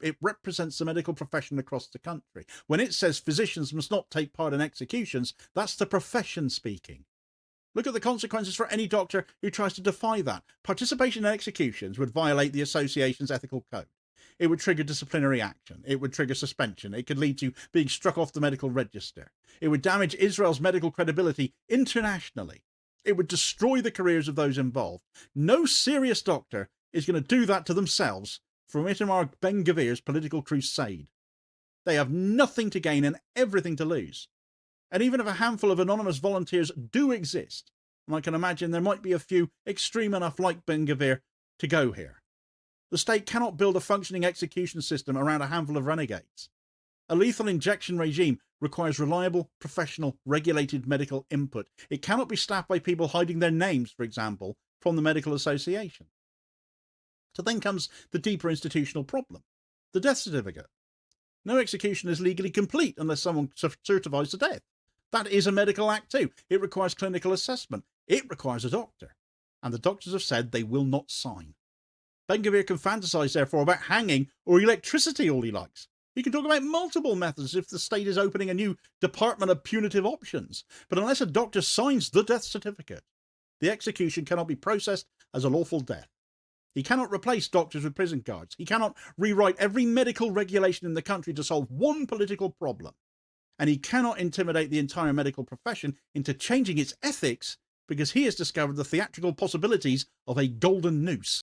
it represents the medical profession across the country. When it says physicians must not take part in executions, that's the profession speaking. Look at the consequences for any doctor who tries to defy that. Participation in executions would violate the association's ethical code. It would trigger disciplinary action. It would trigger suspension. It could lead to being struck off the medical register. It would damage Israel's medical credibility internationally. It would destroy the careers of those involved. No serious doctor is going to do that to themselves from Itamar Ben-Gvir's political crusade. They have nothing to gain and everything to lose. And even if a handful of anonymous volunteers do exist, and I can imagine there might be a few extreme enough like Ben-Gvir to go here, the state cannot build a functioning execution system around a handful of renegades. A lethal injection regime requires reliable, professional, regulated medical input. It cannot be staffed by people hiding their names, for example, from the medical association. So then comes the deeper institutional problem, the death certificate. No execution is legally complete unless someone certifies the death. That is a medical act too. It requires clinical assessment. It requires a doctor. And the doctors have said they will not sign. Ben-Gvir can fantasize, therefore, about hanging or electricity all he likes. He can talk about multiple methods if the state is opening a new department of punitive options. But unless a doctor signs the death certificate, the execution cannot be processed as a lawful death. He cannot replace doctors with prison guards. He cannot rewrite every medical regulation in the country to solve one political problem. And he cannot intimidate the entire medical profession into changing its ethics because he has discovered the theatrical possibilities of a golden noose.